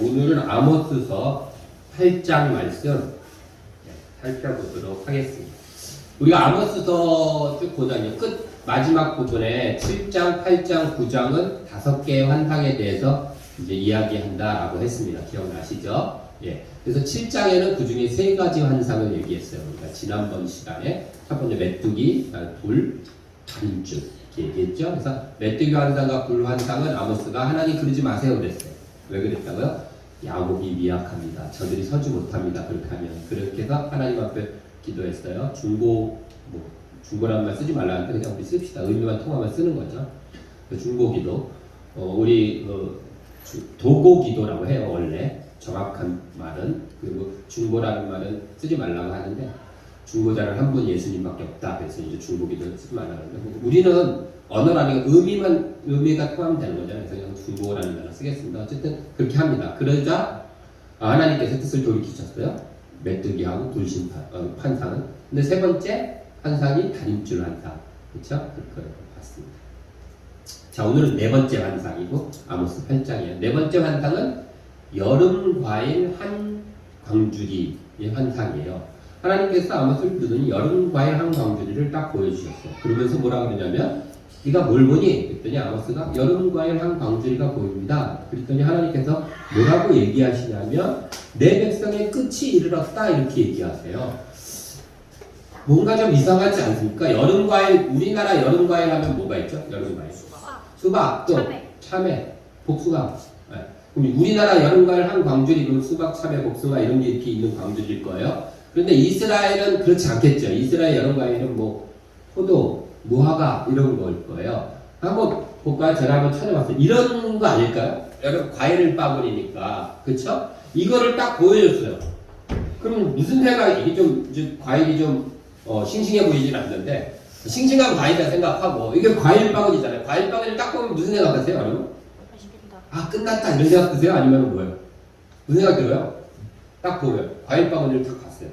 오늘은 아모스서 8장 말씀 살펴보도록 하겠습니다. 우리가 아모스서 쭉 보자면 끝 마지막 부분에 7장, 8장, 9장은 5개의 환상에 대해서 이제 이야기한다라고 했습니다. 기억나시죠? 예. 그래서 7장에는 그 중에 3가지 환상을 얘기했어요. 우리가 지난번 시간에 첫 번째 메뚜기, 불, 다림줄 이렇게 얘기했죠. 그래서 메뚜기 환상과 불 환상은 아모스가 하나님 그러지 마세요 그랬어요. 왜 그랬다고요? 야곱이 미약합니다. 저들이 서지 못합니다. 그렇게 하면. 그렇게 해서 하나님 앞에 기도했어요. 중고란 말 쓰지 말라는데 그냥 우리 씁시다. 의미만 통하면 쓰는 거죠. 중고 기도. 우리 도고 기도라고 해요. 원래 정확한 말은. 그리고 중고라는 말은 쓰지 말라고 하는데 중고자는 한 분 예수님밖에 없다. 그래서 이제 중고 기도를 쓰지 말라는데 우리는 언어라는 게 의미가 통하면 되는 거잖아요. 그래서 그냥 중고라는 말을 쓰겠습니다. 어쨌든 그렇게 합니다. 그러자 하나님께서 뜻을 돌이키셨어요. 메뚜기하고 불심판 환상은. 근데 세 번째 환상이 다림줄 환상. 그렇죠? 그걸 봤습니다. 자, 오늘은 네 번째 환상이고 아모스 8장이에요. 네 번째 환상은 여름 과일 한 광주리의 환상이에요. 하나님께서 아모스를 부르더니 여름 과일 한 광주리를 딱 보여주셨어요. 그러면서 뭐라 그러냐면 네가 뭘 보니? 그랬더니 아모스가 여름 과일 한 광주리가 보입니다. 그랬더니 하나님께서 뭐라고 얘기하시냐면 내 백성의 끝이 이르렀다 이렇게 얘기하세요. 뭔가 좀 이상하지 않습니까? 여름 과일, 우리나라 여름 과일 하면 뭐가 있죠? 여름 과일. 수박, 또 참외, 복숭아. 네. 그럼 우리나라 여름 과일 한 광주리, 그럼 수박, 참외, 복숭아 이런 게 이렇게 있는 광주리일 거예요. 그런데 이스라엘은 그렇지 않겠죠. 이스라엘 여름 과일은 뭐 포도, 무화과 이런 거일 거예요. 한번 볼까요? 제가 한번 찾아봤어요. 이런 거 아닐까요? 여러분 과일을 빠버리니까 그쵸? 이거를 딱 보여줬어요. 그럼 무슨 생각이 이게 좀 과일이 좀 싱싱해 보이진 않는데 싱싱한 과일이라 생각하고 이게 과일 바구니잖아요. 과일 바구니를 딱 보면 무슨 생각하세요, 여러분? 아 끝났다 이런 생각 드세요? 아니면 뭐예요? 무슨 생각 들어요? 딱 보면 과일 바구니를 딱 봤어요.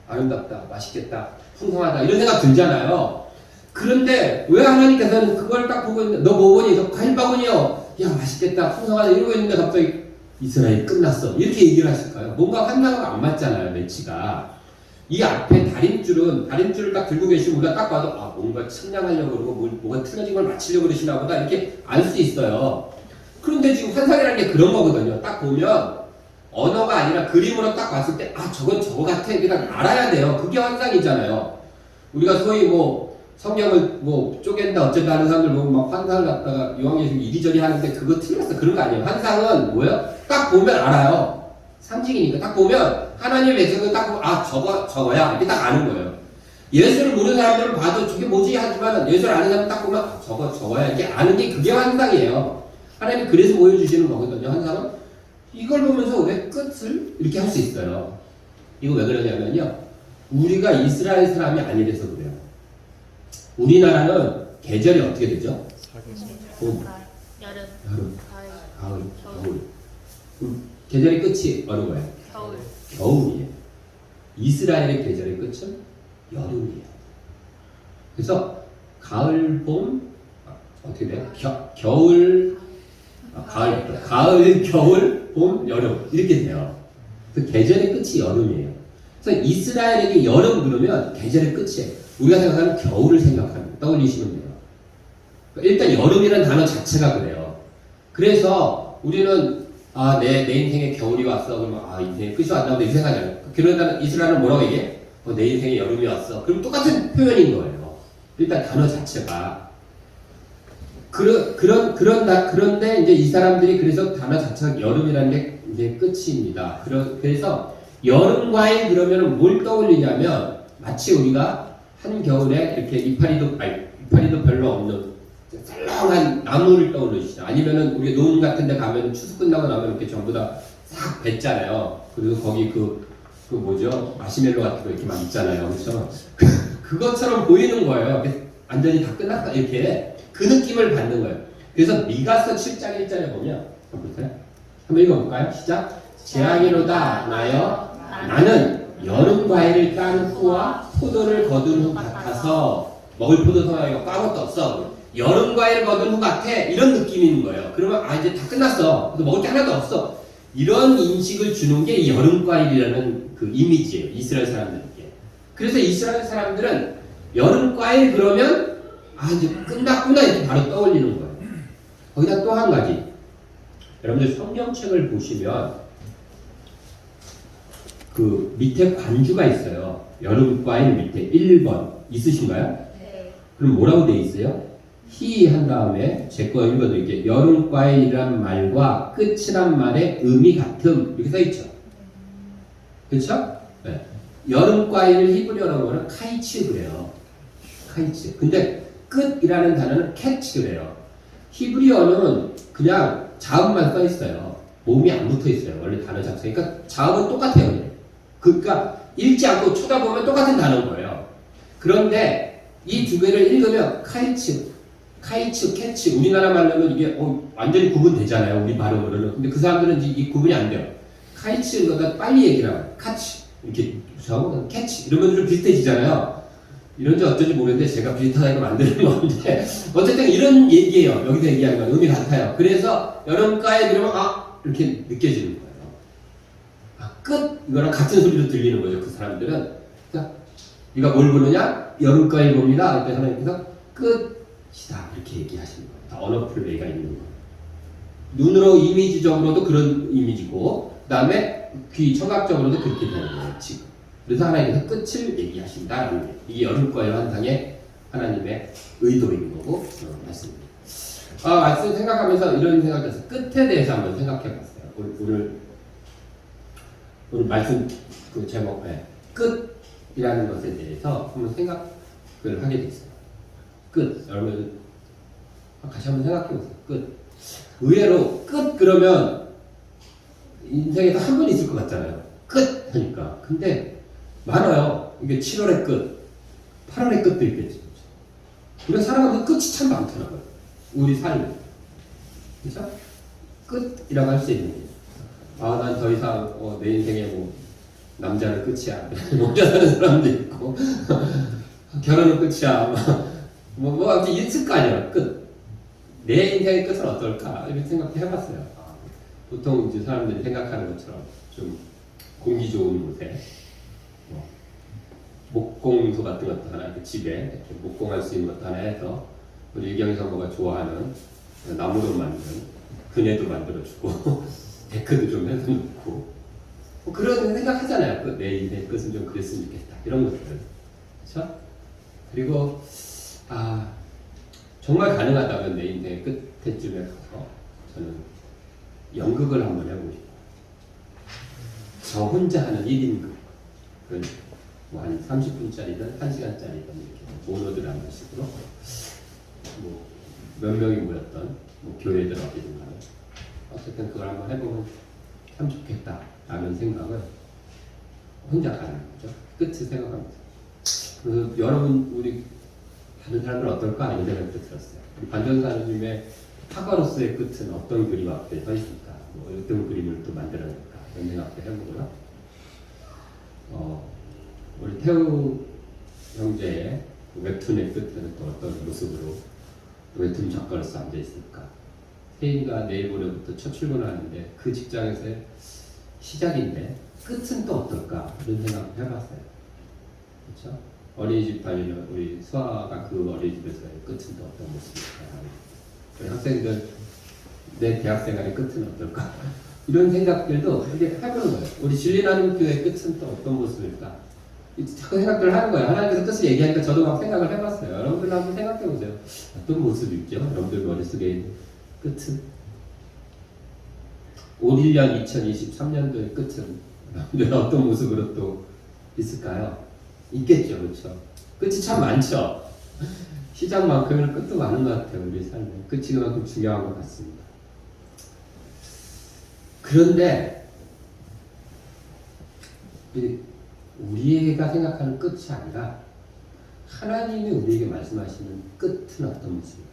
아름답다, 맛있겠다, 풍성하다 이런 생각 들잖아요. 그런데 왜 하나님께서는 그걸 딱 보고 있는데 너 뭐 보니? 저 과일 바구니요. 야 맛있겠다, 풍성하다 이러고 있는데 갑자기 이스라엘이 끝났어 이렇게 얘기를 하실까요? 뭔가 환상과 안 맞잖아요. 매치가. 이 앞에 다림줄을 딱 들고 계시면 우리가 딱 봐도 아 뭔가 측량하려고 그러고 뭐가 틀어진 걸 맞추려고 그러시나 보다 이렇게 알 수 있어요. 그런데 지금 환상이라는 게 그런 거거든요. 딱 보면 언어가 아니라 그림으로 딱 봤을 때 아 저건 저거 같아 그냥 알아야 돼요. 그게 환상이잖아요. 우리가 소위 뭐 성경을 뭐 쪼갠다 어쩐다 하는 사람들 보면 막 환상을 갖다가 요한계시록 이리저리 하는데 그거 틀렸어. 그런 거 아니에요. 환상은 뭐예요? 딱 보면 알아요. 상징이니까 딱 보면 하나님의 백성은 딱 보면 아 저거야 이렇게 딱 아는 거예요. 예수를 모르는 사람들은 봐도 저게 뭐지 하지만 예수를 아는 사람은 딱 보면 아, 저거야 이렇게 아는 게 그게 환상이에요. 하나님이 그래서 보여주시는 거거든요. 환상은 이걸 보면서 왜 끝을 이렇게 할 수 있어요. 이거 왜 그러냐면요. 우리가 이스라엘 사람이 아니라서 그래요. 우리나라는 계절이 어떻게 되죠? 봄, 여름, 가을, 겨울. 계절의 끝이 어느 거예요? 겨울이에요. 이스라엘의 계절의 끝은 여름이에요. 그래서 가을, 봄, 어떻게 돼요? 가을, 겨울, 봄, 여름 이렇게 돼요. 그 계절의 끝이 여름이에요. 그래서 이스라엘에게 여름 그러면 계절의 끝이에요. 우리가 생각하는 겨울을 생각합니다. 떠올리시면 돼요. 일단 여름이라는 단어 자체가 그래요. 그래서 우리는 내 인생에 겨울이 왔어. 그러면 인생의 끝이 왔나 보다 이 생각하잖아요. 그러다 이스라엘은 뭐라고 얘기해? 내 인생에 여름이 왔어. 그럼 똑같은 표현인 거예요. 일단 단어 자체가. 그런데 이제 이 사람들이 그래서 단어 자체가 여름이라는 게 이제 끝입니다. 그래서 여름 과일 그러면 뭘 떠올리냐면 마치 우리가 한겨울에 이렇게 이파리도 별로 없는 썰렁한 나무를 떠올리시죠. 아니면은 우리 농 같은 데 가면 추수 끝나고 나면 이렇게 전부 다 싹 뱉잖아요. 그리고 거기 그 뭐죠? 마시멜로 같은 거 이렇게 막 있잖아요. 그렇죠? 그것처럼 보이는 거예요. 완전히 다 끝났다. 이렇게 그 느낌을 받는 거예요. 그래서 미가서 7장 1절에 보면 한번 읽어볼까요? 시작. 재앙이로다 나여 나는 여름 과일을 깐 후와 포도를 거둔 후 같아서 먹을 포도 성향이 아무것도 없어. 여름 과일 거둔 후 같아. 이런 느낌 느낌이 있는 거예요. 그러면 아 이제 다 끝났어. 그래서 먹을 게 하나도 없어. 이런 인식을 주는 게 이 여름과일이라는 그 이미지예요. 이스라엘 사람들에게. 그래서 이스라엘 사람들은 여름과일 그러면 아 이제 끝났구나 이렇게 바로 떠올리는 거예요. 거기다 또 한 가지. 여러분들 성경책을 보시면 그 밑에 관주가 있어요. 여름과일 밑에 1번 있으신가요? 네. 그럼 뭐라고 돼 있어요? 히 한 다음에 제 거 읽어드릴게요. 여름과일이란 말과 끝이란 말의 의미 같음 이렇게 써 있죠. 그렇죠? 네. 여름과일을 히브리어로는 카이츠 그래요. 카이츠. 근데 끝이라는 단어는 캐치 그래요. 히브리어는 그냥 자음만 써 있어요. 모음이 안 붙어 있어요. 원래 단어 작성. 그러니까 자음은 똑같아요. 그러니까 읽지 않고 쳐다보면 똑같은 단어인 거예요. 그런데 이 두 개를 읽으면 카이츠, 캐치. 우리나라 말로는 이게 완전히 구분되잖아요. 우리 발음으로는. 근데 그 사람들은 이 구분이 안 돼요. 카이츠보다 빨리 얘기를 하고 카치 이렇게 저하고 캐치 이러면 좀 비슷해지잖아요. 이런지 어쩐지 모르겠는데 제가 비슷하게 만드는 건데 어쨌든 이런 얘기예요. 여기서 얘기하는 건 의미 같아요. 그래서 여름가에 그러면 아 이렇게 느껴지는 거예요. 아, 끝 이거랑 같은 소리로 들리는 거죠. 그 사람들은 그러니까 네가 뭘 보느냐? 여름가에 봅니다. 그때 하나님께서 끝이다 이렇게 얘기하시는 거예요. 다 언어 플레이가 있는 거예요. 눈으로 이미지적으로도 그런 이미지고 그 다음에 귀 청각적으로도 그렇게 되는 거예요. 지금. 그래서 하나님께서 끝을 얘기하신다라는 거예요. 이게 여름과일 환상의 하나님의 의도인 거고 말씀입니다. 말씀 생각하면서 이런 생각해서 끝에 대해서 한번 생각해봤어요. 오늘 말씀 그 제목에 끝이라는 것에 대해서 한번 생각을 하게 됐어요. 끝. 여러분 다시 한번 생각해보세요. 끝. 의외로 끝 그러면 인생에서 한 번 있을 것 같잖아요. 끝 하니까. 근데 많아요. 이게 7월의 끝, 8월의 끝도 있겠지. 우리가 살아가면서 끝이 참 많더라고요. 우리 삶에. 그렇죠? 끝이라고 할 수 있는 게. 난 더 이상 내 인생에 뭐 남자는 끝이야. 혼자 사는 사람도 있고 결혼은 끝이야. 아무튼 있을 거 아니야. 끝. 내 인생의 끝은 어떨까? 이렇게 생각해봤어요. 보통 이제 사람들이 생각하는 것처럼 좀 공기 좋은 곳에 목공소 같은 것도 하나 집에 이렇게 목공할 수 있는 것도 하나 해서 우리 유경이성모가 좋아하는 나무로 만든 그네도 만들어주고 데크도 좀 해서 놓고 그런 생각하잖아요. 내 인생의 끝은 좀 그랬으면 좋겠다 이런 것들. 그렇죠? 그리고 정말 가능하다면 내 인생의 끝에쯤에 가서 저는 연극을 한번 해보고 싶어요. 저 혼자 하는 1인극. 뭐 한 30분짜리든 1시간짜리든 이렇게 모노들 한 식으로 몇 명이 모였던 교회들 어디든 간에 어쨌든 그걸 한번 해보면 참 좋겠다라는 생각을 혼자 가는 거죠. 끝을 생각하면서. 그래서 여러분 우리 다른 사람들은 어떨까 이런 생각도 들었어요. 우리 반전사님의 학과로서의 끝은 어떤 그림 앞에 서 있을까? 어떤 그림을 또 만들어낼까? 이런 생각도 해보고요. 우리 태우 형제의 웹툰의 끝에는 또 어떤 모습으로 웹툰 작가로서 앉아있을까? 세인이가 내일 모레부터 첫 출근하는데 그 직장에서의 시작인데 끝은 또 어떨까? 이런 생각을 해봤어요. 그렇죠? 어린이집 다니는 우리 수아가 그 어린이집에서의 끝은 또 어떤 모습일까? 우리 학생들 내 대학생활의 끝은 어떨까? 이런 생각들도 이렇게 해보는 거예요. 우리 진리나는 교회의 끝은 또 어떤 모습일까? 자꾸 생각들을 하는 거예요. 하나님께서 뜻을 얘기하니까 저도 막 생각을 해봤어요. 여러분들 한번 생각해보세요. 어떤 모습이 있죠? 여러분들 머릿속에 있는 끝은? 5.1년 2023년도의 끝은 여러분들 어떤 모습으로 또 있을까요? 있겠죠. 그렇죠? 끝이 참 많죠? 시작만큼은 끝도 많은 것 같아요. 우리 삶에. 끝이 그만큼 중요한 것 같습니다. 그런데 우리가 생각하는 끝이 아니라 하나님이 우리에게 말씀하시는 끝은 어떤 모습일까?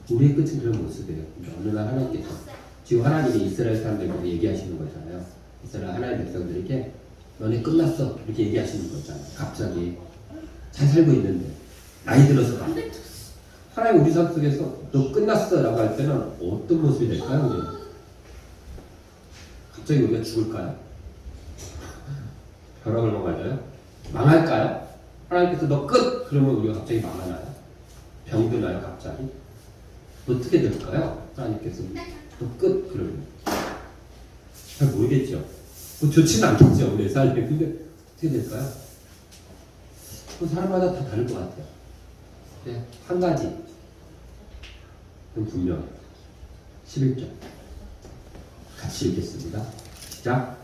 우리의 끝은 그런 모습이에요. 어느 날 하나님께서 지금 하나님이 이스라엘 사람들에게 얘기하시는 거잖아요. 이스라엘 하나님 백성들에게 너네 끝났어 이렇게 얘기하시는 거잖아요. 갑자기 잘 살고 있는데 나이 들어서 하나님 우리 삶 속에서 너 끝났어 라고 할 때는 어떤 모습이 될까요? 우리는? 갑자기 우리가 죽을까요? 벼락을 맞아요? 망할까요? 하나님께서 너 끝! 그러면 우리가 갑자기 망하나요? 병드나요 갑자기? 어떻게 될까요? 하나님께서 너 끝! 그러면 잘 모르겠죠. 뭐 좋지는 않겠죠 우리의 삶이. 근데 어떻게 될까요? 사람마다 다 다를 것 같아요. 네, 한 가지 분명 11절 같이 읽겠습니다. 시작.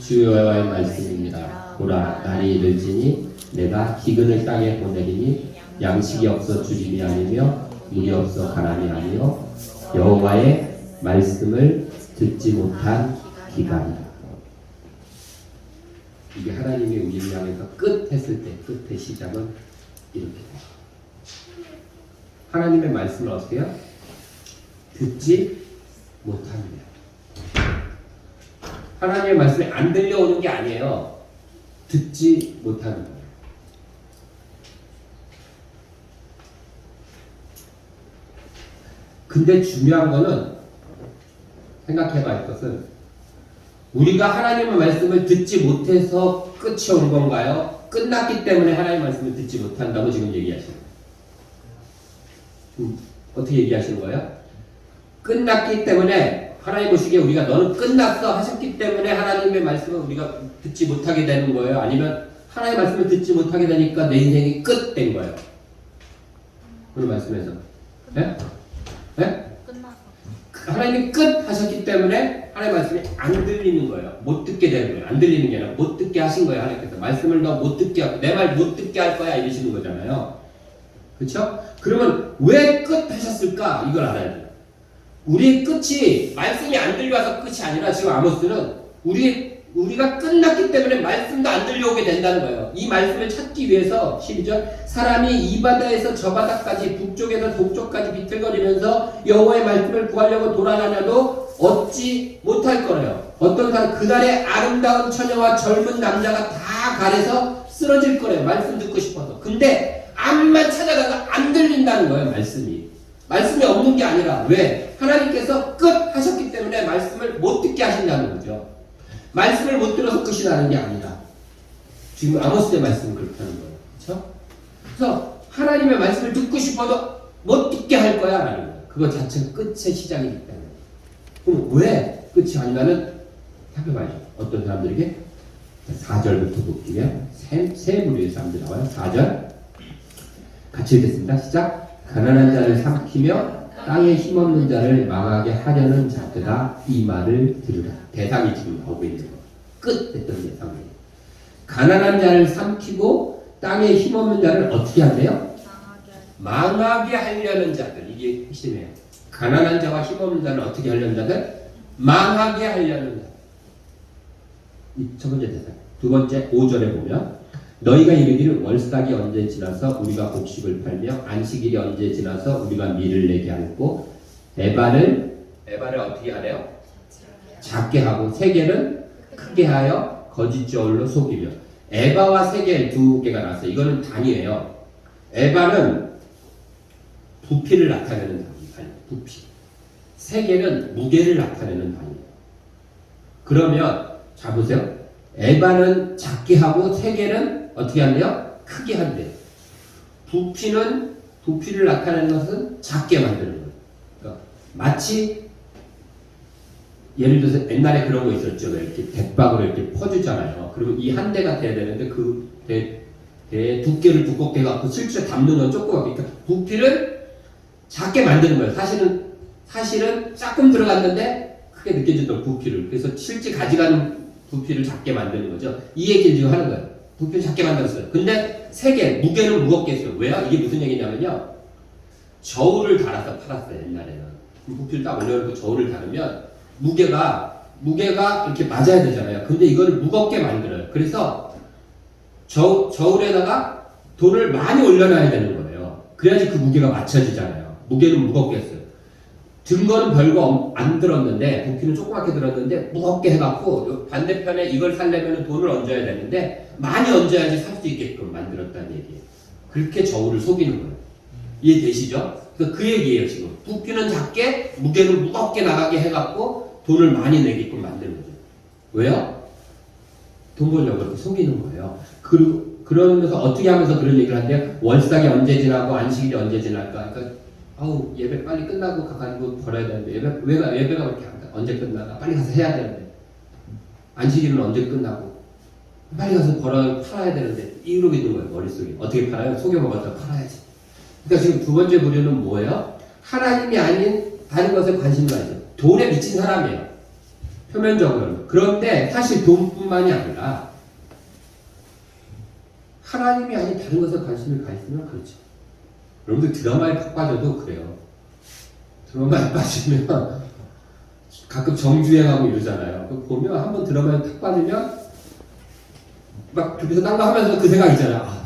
주 여호와의 말씀입니다. 보라 날이 이르지니 내가 기근을 땅에 보내리니 양식이 없어 주림이 아니며 물이 없어 가람이 아니요 여호와의 말씀을 듣지 못한 기간이다. 이게 하나님이 우리를 향해서 끝 했을 때 끝의 시작은 이렇게 돼요. 하나님의 말씀을 어떻게 해요? 듣지 못합니다. 하나님의 말씀이 안 들려오는 게 아니에요. 듣지 못하는 거예요. 근데 중요한 거는 생각해봐 할 것은 우리가 하나님의 말씀을 듣지 못해서 끝이 온 건가요? 끝났기 때문에 하나님의 말씀을 듣지 못한다고 지금 얘기하시는 거예요. 어떻게 얘기하시는 거예요? 끝났기 때문에 하나님 보시기에 우리가 너는 끝났어 하셨기 때문에 하나님의 말씀을 우리가 듣지 못하게 되는 거예요? 아니면 하나님의 말씀을 듣지 못하게 되니까 내 인생이 끝 된 거예요? 오늘 말씀에서 네? 네? 하나님이 끝 하셨기 때문에 하나님의 말씀이 안 들리는 거예요. 못 듣게 되는 거예요. 안 들리는 게 아니라 못 듣게 하신 거예요. 하나님께서 말씀을 너 못 듣게 하고 내 말 못 듣게 할 거야 이러시는 거잖아요. 그렇죠? 그러면 왜 끝 하셨을까? 이걸 알아야 돼요. 우리의 끝이 말씀이 안 들려와서 끝이 아니라 지금 아모스는 우리가 끝났기 때문에 말씀도 안 들려오게 된다는 거예요. 이 말씀을 찾기 위해서 12절 사람이 이 바다에서 저 바다까지 북쪽에서 동쪽까지 비틀거리면서 여호와의 말씀을 구하려고 돌아다녀도 얻지 못할 거래요. 어떤 사람 그날의 아름다운 처녀와 젊은 남자가 다 갈에서 쓰러질 거래요. 말씀 듣고 싶어서. 근데 암만 찾아가도 안 들린다는 거예요. 말씀이 없는 게 아니라 왜? 하나님께서 끝 하셨기 때문에 말씀을 못 듣게 하신다는 거죠. 말씀을 못 들어서 끝이 나는 게 아니라 지금 아모스의 말씀은 그렇게 하는 거예요. 그렇죠? 그래서 하나님의 말씀을 듣고 싶어도 못 듣게 할 거야 라는 거예요. 그거 자체가 끝의 시작이기 때문에. 그럼 왜 끝이 아니냐는 살펴봐야죠. 어떤 사람들에게 4절부터 볼게요. 세 부류의 사람들이 나와요. 4절 같이 읽겠습니다. 시작. 가난한 자를 삼키며 땅에 힘없는 자를 망하게 하려는 자들아 이 말을 들으라. 대상이 지금 나오고 있는 거. 끝 했던 대상이에요. 가난한 자를 삼키고 땅에 힘없는 자를 어떻게 한대요? 망하게 하려는 자들. 이게 핵심이에요. 가난한 자와 힘없는 자를 어떻게 하려는 자들? 망하게 하려는 자들. 이 첫 번째 대상. 두 번째 5절에 보면 너희가 이르기를 월삭이 언제 지나서 우리가 곡식을 팔며 안식일이 언제 지나서 우리가 밀을 내게 하고 에바를 어떻게 하래요? 작게 하고 세겔은 크게 하여 거짓 저울로 속이며. 에바와 세겔 두 개가 나왔어요. 이거는 단위예요. 에바는 부피를 나타내는 단위. 부피. 세겔은 무게를 나타내는 단위예요. 그러면 자 보세요. 에바는 작게 하고 세겔은 어떻게 한대요? 크게 한대요. 부피를 나타내는 것은 작게 만드는 거예요. 그러니까 마치 예를 들어서 옛날에 그런 거 있었죠. 이렇게 대박으로 이렇게 퍼주잖아요. 그리고 이 한 대가 돼야 되는데 그 대의 두께를 두껍게 해갖고 실제 담는 건 조그맣게. 그러니까 부피를 작게 만드는 거예요. 사실은 조금 들어갔는데 크게 느껴졌던 부피를. 그래서 실제 가져가는 부피를 작게 만드는 거죠. 이 얘기를 지금 하는 거예요. 부피를 작게 만들었어요. 근데 세겔, 무게는 무겁게 했어요. 왜요? 이게 무슨 얘기냐면요. 저울을 달아서 팔았어요. 옛날에는. 부피를 딱 올려놓고 저울을 달으면 무게가 이렇게 맞아야 되잖아요. 근데 이걸 무겁게 만들어요. 그래서 저울에다가 돈을 많이 올려놔야 되는 거예요. 그래야지 그 무게가 맞춰지잖아요. 무게는 무겁게 했어요. 든 거는 별거 안 들었는데 부피는 조그맣게 들었는데 무겁게 해갖고 반대편에 이걸 사려면 돈을 얹어야 되는데 많이 얹어야지 살 수 있게끔 만들었다는 얘기예요. 그렇게 저울을 속이는 거예요. 이해되시죠? 그래서 그 얘기예요, 지금. 붓기는 작게, 무게는 무겁게 나가게 해갖고 돈을 많이 내게끔 만드는 거죠. 왜요? 돈 벌려고 그렇게 속이는 거예요. 그러면서 어떻게 하면서 그런 얘기를 하는데, 월삭이 언제 지나고 안식일이 언제 지날까? 그러니까, 아우, 예배 빨리 끝나고 가가지고 벌어야 되는데, 예배가 왜 이렇게 안 가? 언제 끝나가? 빨리 가서 해야 되는데. 안식일은 언제 끝나고? 빨리 가서 팔아야 되는데, 이러고 있는 거예요, 머릿속에. 어떻게 팔아요? 속여 먹었다 팔아야지. 그러니까 지금 두 번째 부류는 뭐예요? 하나님이 아닌 다른 것에 관심이 많죠. 돈에 미친 사람이에요. 표면적으로는. 그런데 사실 돈뿐만이 아니라 하나님이 아닌 다른 것에 관심을 가있으면 그렇죠. 여러분들 드라마에 팍 빠져도 그래요. 드라마에 빠지면 가끔 정주행하고 이러잖아요. 보면 한번 드라마에 탁 빠지면 막 그래서 딴 거 하면서 그 생각 있잖아요. 아,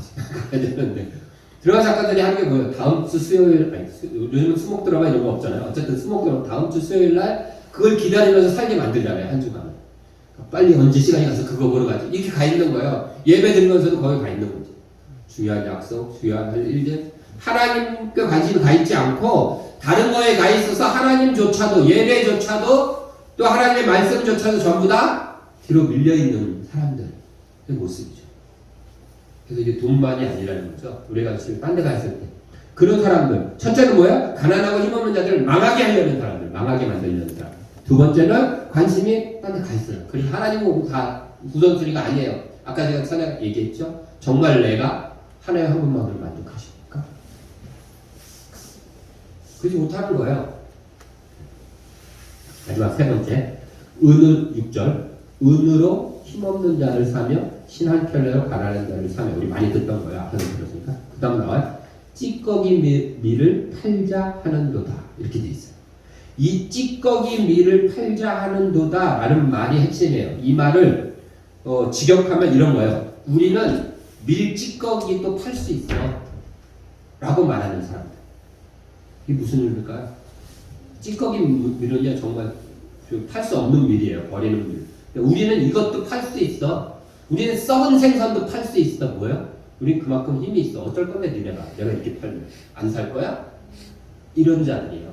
가야 되는데. 드라마 작가들이 하는 게 뭐예요? 다음 주 수요일, 요즘은 수목 드라마 이런 거 없잖아요. 어쨌든 수목 드라마 다음 주 수요일 날 그걸 기다리면서 살게 만들잖아요. 한 주간. 빨리 언제 시간이 가서 그거 보러 가지. 이렇게 가 있는 거예요. 예배 드리면서도 거기 가 있는 거죠. 중요한 약속, 중요한 할 일들. 하나님께 관심이 가 있지 않고 다른 거에 가 있어서 하나님조차도, 예배조차도, 또 하나님의 말씀조차도 전부 다 뒤로 밀려있는 사람들의 모습이죠. 그래서 이게 돈만이 아니라는 거죠. 우리가 지금 딴 데 가 있을 때. 그런 사람들. 첫째는 뭐야? 가난하고 힘없는 자들을 망하게 하려는 사람들. 망하게 만들려는 사람. 두 번째는 관심이 딴 데 가 있어요. 그리고 하나님은 다 우선순위가 아니에요. 아까 제가 전에 얘기했죠? 정말 내가 하나의 한 분만으로 만족하십니까? 그러지 못하는 거예요. 마지막 세 번째. 은을 6절. 은으로 힘없는 자를 사며 신한 켤레로 가난한 자를 사며. 우리 많이 듣던 거예요. 앞에서 들었으니까. 그 다음 나와요. 찌꺼기 밀을 팔자 하는도다. 이렇게 돼 있어요. 이 찌꺼기 밀을 팔자 하는도다 라는 말이 핵심이에요. 이 말을 직역하면 이런 거예요. 우리는 밀 찌꺼기도 팔 수 있어 라고 말하는 사람들. 이게 무슨 의미일까요? 찌꺼기 밀은요 정말 팔 수 없는 밀이에요. 버리는 밀. 우리는 이것도 팔 수 있어. 우리는 썩은 생선도 팔 수 있어. 뭐야? 우린 그만큼 힘이 있어. 어쩔 건데 니네가. 내가 이렇게 팔면 안 살 거야? 이런 자들이에요.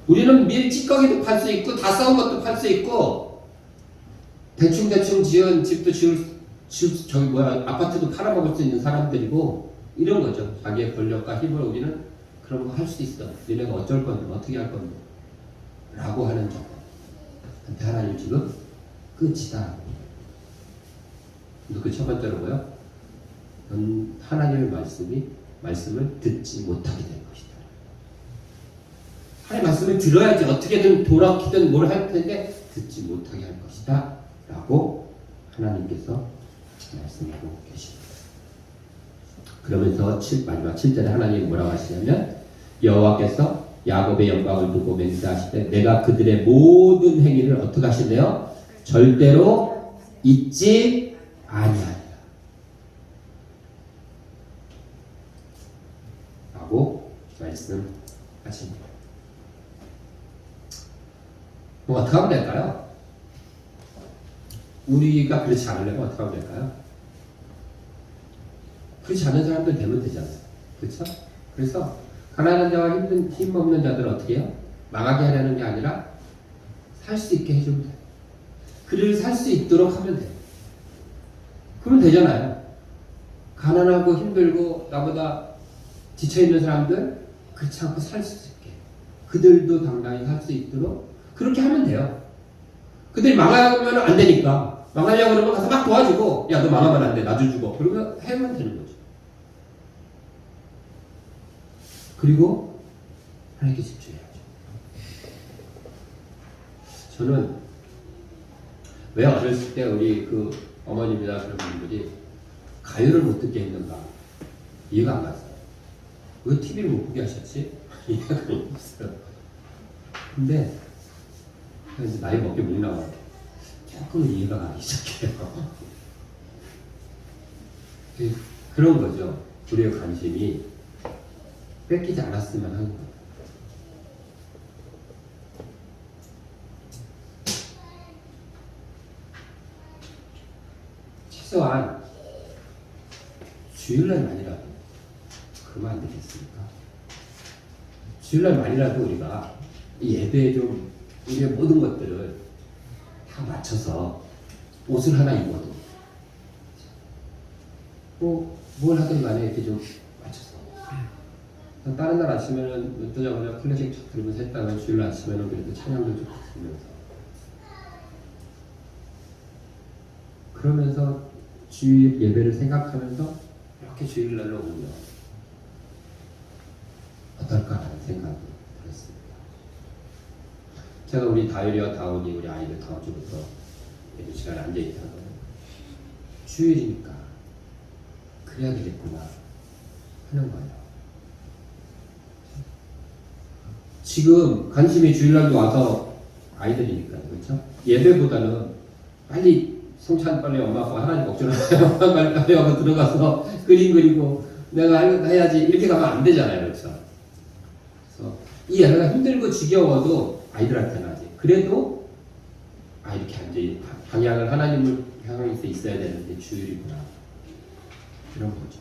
우리는 밀 찌꺼기도 팔 수 있고 다 썩은 것도 팔 수 있고 대충 지은 집도 아파트도 팔아먹을 수 있는 사람들이고 이런 거죠. 자기의 권력과 힘을 우리는 그런 거 할 수 있어. 니네가 어쩔 건데 어떻게 할 건데 라고 하는 점. 근데 하나님 지금 끝이다. 그 첫 번째로 뭐요? 하나님의 말씀을 듣지 못하게 된 것이다. 하나님의 말씀을 들어야지 어떻게든 돌아키든 뭘 할 텐데 듣지 못하게 할 것이다 라고 하나님께서 말씀하고 계십니다. 그러면서 마지막 7절에 하나님이 뭐라고 하시냐면 여호와께서 야곱의 영광을 두고 맹세하시되 내가 그들의 모든 행위를 어떻게 하시네요? 절대로 잊지 아니하리라 라고 말씀하십니다. 그럼 어떻게 하면 될까요? 우리가 그렇지 않으려면 어떻게 하면 될까요? 그렇지 않은 사람들 되면 되잖아요. 그렇죠? 그래서 가난한 자와 힘없는 자들은 어떻게 해요? 망하게 하려는 게 아니라 살 수 있게 해주면 돼요. 그를 살 수 있도록 하면 돼요. 그러면 되잖아요. 가난하고 힘들고 나보다 지쳐있는 사람들 그렇지 않고 살 수 있게 그들도 당당히 살 수 있도록 그렇게 하면 돼요. 그들이 망하면 안 되니까 망하려고 그러면 가서 막 도와주고 야 너 망하면 안 돼 나도 죽어 그러면 하면 되는 거죠. 그리고 하나님께 집중해야죠. 저는 왜 어렸을 때 우리 그 어머님이나 그런 분들이 가요를 못 듣게 했는가 이해가 안 갔어요. 왜 TV를 못 보게 하셨지? 이해가 안 갔어요. 근데 이제 나이 먹게 목 나와요. 조금은 이해가 가기 시작해요. 그런 거죠. 우리의 관심이 뺏기지 않았으면 하는 거예요. 최소한 주일날만이라도 그러면 안 되겠습니까? 주일날만이라도 우리가 이 예배에 좀 우리의 모든 것들을 다 맞춰서 옷을 하나 입어도 뭘 하든 간에 이렇게 좀 맞춰서 다른 날 아침에는 눈 뜨자마자 클래식 쫙 들으면서 했다면 주일날 아침에는 그래도 찬양도 좀 들으면서 그러면서 주일 예배를 생각하면서 이렇게 주일날로 오면 어떨까라는 생각이 들었습니다. 제가 우리 다율이와 다운이 우리 아이들 다음 주부터 예배 시간에 앉아있다가 주일이니까 그래야 되겠구나 하는 거예요. 지금 관심이 주일날도 와서 아이들이니까 그렇죠? 예배보다는 빨리 성찬 빨리 엄마 아빠가 하나님 걱정하세요. 빨리 와서 들어가서 그림 그리고 내가 해야지 이렇게 가면 안 되잖아요. 그렇죠? 그래서 이 예배가 힘들고 지겨워도 아이들한테는 아직 그래도 이렇게 앉아 방향을 하나님을 향해서 있어야 되는데 주일이구나 이런 거죠.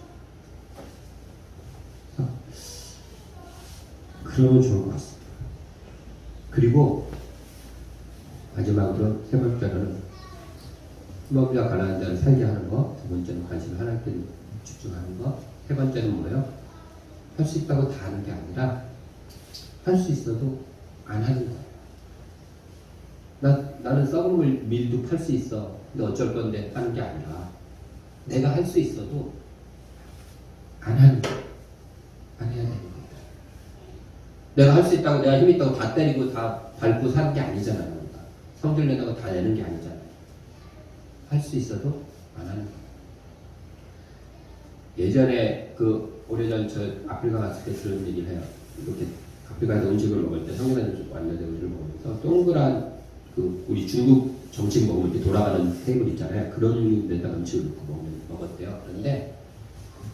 그러면 좋을 것 같습니다. 그리고 마지막으로 세 번째로는 희망자 가난한 자를 살게 하는 거, 두 번째는 관심을 하나님께 집중하는 거, 세 번째는 뭐예요? 할 수 있다고 다 하는 게 아니라 할 수 있어도 안 하는 거예요. 나는 썩은 밀도 팔 수 있어. 근데 어쩔 건데 하는 게 아니라 내가 할 수 있어도 안 하는 거예요. 안 해야 되는 거예요. 내가 할 수 있다고 내가 힘 있다고 다 때리고 다 밟고 사는 게 아니잖아요. 그러니까 성질 내다고 다 내는 게 아니잖아요. 할 수 있어도 안 하는 거예요. 예전에 오래전 저 아프리카 갔을 때 그런 얘기를 해요. 이렇게 아프리카에서 음식을 먹을 때 성경에서 왔는데 음식을 먹으면서 동그란 우리 중국 정식 먹으면 이렇게 돌아가는 테이블 있잖아요. 그런 데다 음식을 넣고 먹었대요. 그런데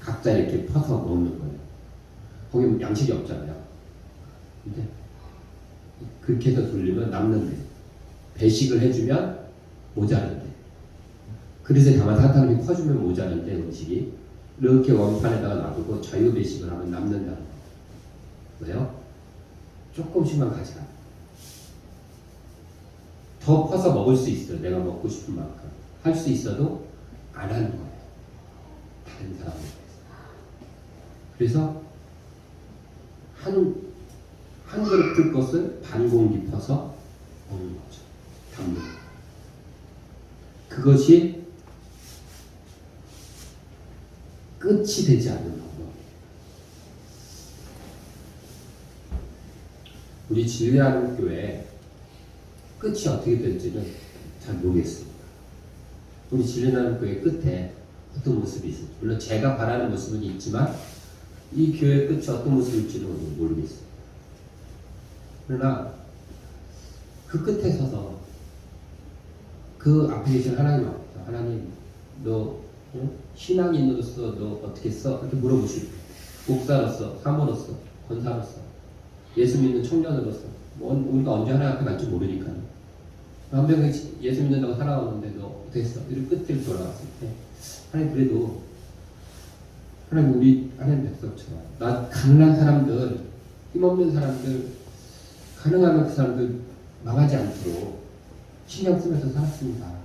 각자 이렇게 퍼서 먹는 거예요. 거기 양식이 없잖아요. 근데 그렇게 해서 돌리면 남는데 배식을 해주면 모자른데 그릇에 담아서 사람이 퍼주면 모자른데 음식이 이렇게 원판에다가 놔두고 자유배식을 하면 남는다는 거예요. 왜요? 조금씩만 가져가. 더 퍼서 먹을 수 있어요. 내가 먹고 싶은 만큼. 할 수 있어도 안 하는 거예요. 다른 사람에 대해서. 그래서 한 그릇 들 것을 반 공기 퍼서 먹는 거죠. 담는 거. 그것이 끝이 되지 않는 방법. 우리 진리하는 교회 끝이 어떻게 될지는 잘 모르겠습니다. 우리 진리하는 교회 끝에 어떤 모습이 있을지 물론 제가 바라는 모습은 있지만 이 교회 끝이 어떤 모습일지는 모르겠습니다. 그러나 그 끝에 서서 그 앞에 계신 하나님 앞에서 하나님 너 신앙인으로서 너 어떻게 써? 이렇게 물어보시고 목사로서, 사모로서, 권사로서, 예수 믿는 청년으로서 우리가 언제 하나님 앞에 갈지 모르니까 한 명이 예수 믿는다고 살아오는데 너 어떻게 써? 이렇게 끝을 돌아왔을 때 하나님 그래도 하나님 우리 하나님 백성처럼 나 가난한 사람들, 힘없는 사람들, 가능하면 그 사람들 망하지 않도록 신경 쓰면서 살았습니다.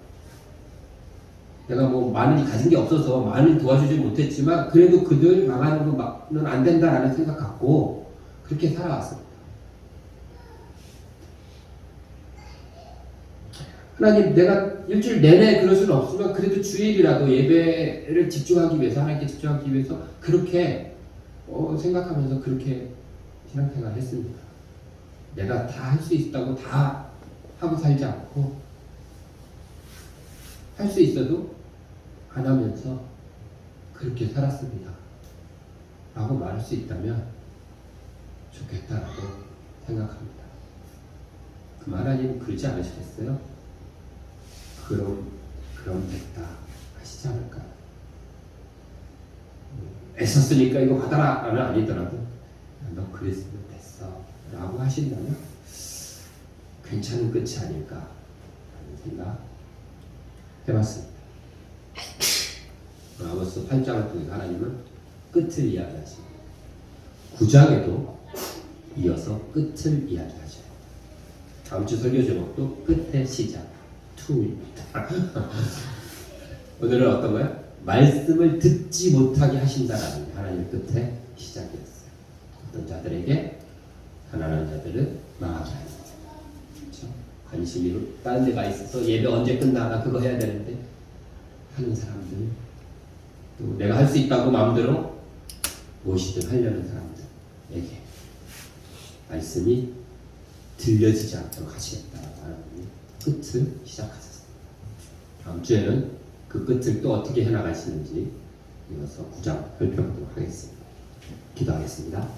내가 많이 가진 게 없어서 많이 도와주지 못했지만 그래도 그들 망하는 거는 안 된다라는 생각 갖고 그렇게 살아왔습니다. 하나님 내가 일주일 내내 그럴 수는 없지만 그래도 주일이라도 예배를 집중하기 위해서 하나님께 집중하기 위해서 그렇게 생각하면서 그렇게 신앙생활을 했습니다. 내가 다 할 수 있다고 다 하고 살지 않고 할 수 있어도 안 하면서 그렇게 살았습니다. 라고 말할 수 있다면 좋겠다라고 생각합니다. 그럼 하나님 그러지 않으시겠어요? 그럼 됐다 하시지 않을까요? 애썼으니까 이거 받아라 라는 아니더라도 너 그랬으면 됐어 라고 하신다면 괜찮은 끝이 아닐까 라는 생각 해봤습니다. 아모스 8장을 통해서 하나님은 끝을 이야기하십니다. 9장에도 이어서 끝을 이야기하죠. 다음 주 설교 제목도 끝의 시작 2입니다. 오늘은 어떤 거예요? 말씀을 듣지 못하게 하신다라는 게 하나님의 끝의 시작이었어요. 어떤 자들에게 가난한 자들은 망하게 하는 거죠. 그렇죠? 관심이 다른 데가 있어서 예배 언제 끝나나 그거 해야 되는데 하는 사람들, 또 내가 할 수 있다고 마음대로 무엇이든 하려는 사람들에게 말씀이 들려지지 않도록 하시겠다라고 하나님이 끝을 시작하셨습니다. 다음 주에는 그 끝을 또 어떻게 해나가시는지 이어서 9장 살펴보도록 하겠습니다. 기도하겠습니다.